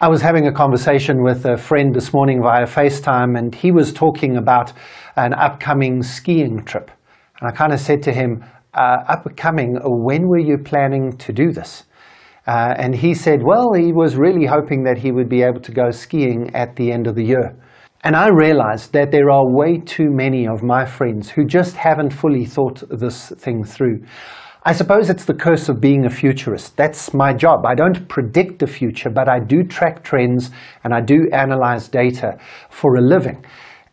I was having a conversation with a friend this morning via FaceTime, and he was talking about an upcoming skiing trip. And I kind of said to him, upcoming, when were you planning to do this? And he said, well, he was really hoping that he would be able to go skiing at the end of the year. And I realized that there are way too many of my friends who just haven't fully thought this thing through. I suppose it's the curse of being a futurist. That's my job. I don't predict the future, but I do track trends and I do analyze data for a living.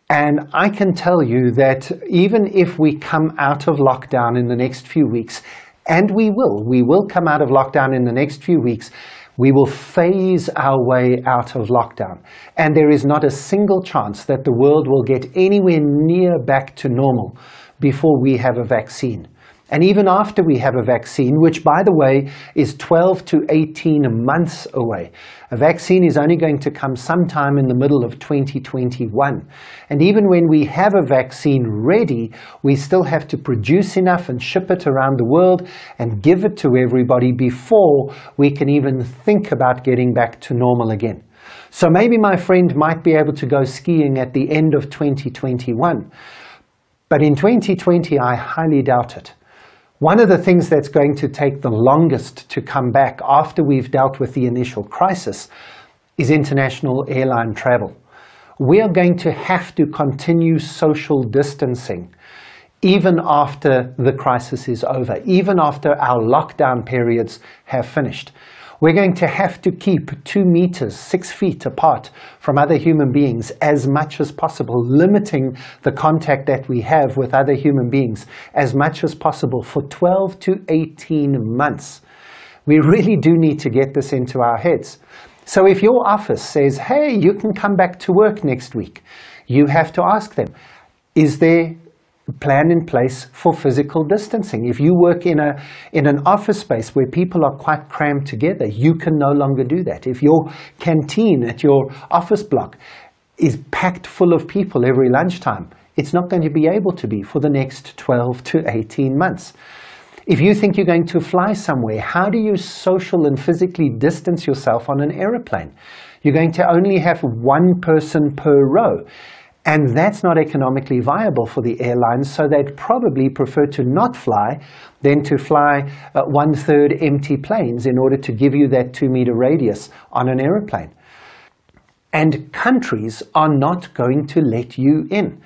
And I can tell you that even if we come out of lockdown in the next few weeks, and we will come out of lockdown in the next few weeks, we will phase our way out of lockdown. And there is not a single chance that the world will get anywhere near back to normal before we have a vaccine. And even after we have a vaccine, which, by the way, is 12 to 18 months away, a vaccine is only going to come sometime in the middle of 2021. And even when we have a vaccine ready, we still have to produce enough and ship it around the world and give it to everybody before we can even think about getting back to normal again. So maybe my friend might be able to go skiing at the end of 2021. But in 2020, I highly doubt it. One of the things that's going to take the longest to come back after we've dealt with the initial crisis is international airline travel. We are going to have to continue social distancing even after the crisis is over, even after our lockdown periods have finished. We're going to have to keep 2 meters, 6 feet apart from other human beings as much as possible, limiting the contact that we have with other human beings as much as possible for 12 to 18 months. We really do need to get this into our heads. So if your office says, hey, you can come back to work next week, you have to ask them, is there plan in place for physical distancing? If you work in an office space where people are quite crammed together, you can no longer do that. If your canteen at your office block is packed full of people every lunchtime, it's not going to be able to be for the next 12 to 18 months. If you think you're going to fly somewhere, how do you social and physically distance yourself on an aeroplane? You're going to only have 1 person per row. And that's not economically viable for the airlines, so they'd probably prefer to not fly than to fly 1/3 empty planes in order to give you that 2-meter radius on an airplane. And countries are not going to let you in.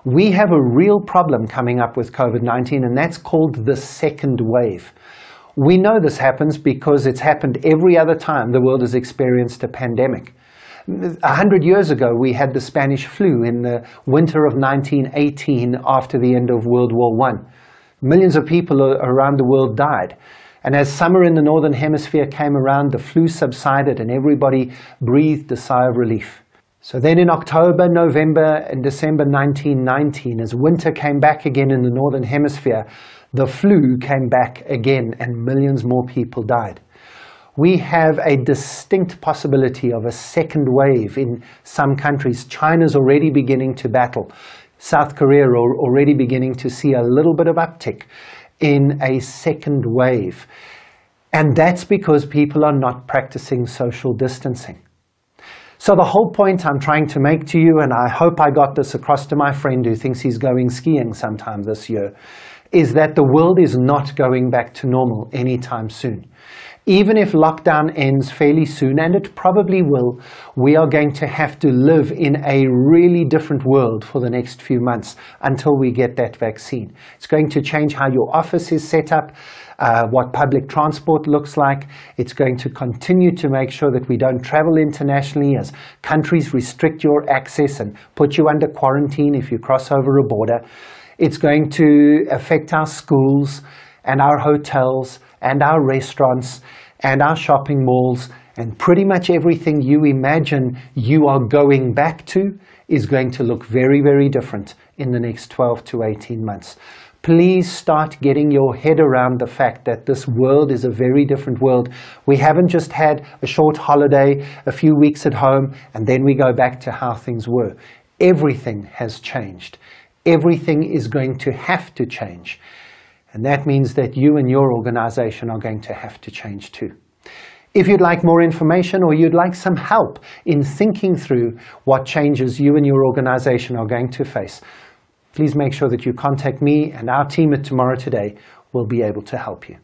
We have a real problem coming up with COVID-19, and that's called the second wave. We know this happens because it's happened every other time the world has experienced a pandemic. 100 years ago, we had the Spanish flu in the winter of 1918 after the end of World War I. Millions of people around the world died. And as summer in the Northern Hemisphere came around, the flu subsided and everybody breathed a sigh of relief. So then in October, November, and December 1919, as winter came back again in the Northern Hemisphere, the flu came back again and millions more people died. We have a distinct possibility of a second wave in some countries. China's already beginning to battle. South Korea are already beginning to see a little bit of uptick in a second wave. And that's because people are not practicing social distancing. So the whole point I'm trying to make to you, and I hope I got this across to my friend who thinks he's going skiing sometime this year, is that the world is not going back to normal anytime soon. Even if lockdown ends fairly soon, and it probably will, we are going to have to live in a really different world for the next few months until we get that vaccine. It's going to change how your office is set up, what public transport looks like. It's going to continue to make sure that we don't travel internationally as countries restrict your access and put you under quarantine if you cross over a border. It's going to affect our schools and our hotels and our restaurants and our shopping malls, and pretty much everything you imagine you are going back to is going to look very, very different in the next 12 to 18 months. Please start getting your head around the fact that this world is a very different world. We haven't just had a short holiday, a few weeks at home, and then we go back to how things were. Everything has changed. Everything is going to have to change. And that means that you and your organization are going to have to change too. If you'd like more information or you'd like some help in thinking through what changes you and your organization are going to face, please make sure that you contact me, and our team at Tomorrow Today will be able to help you.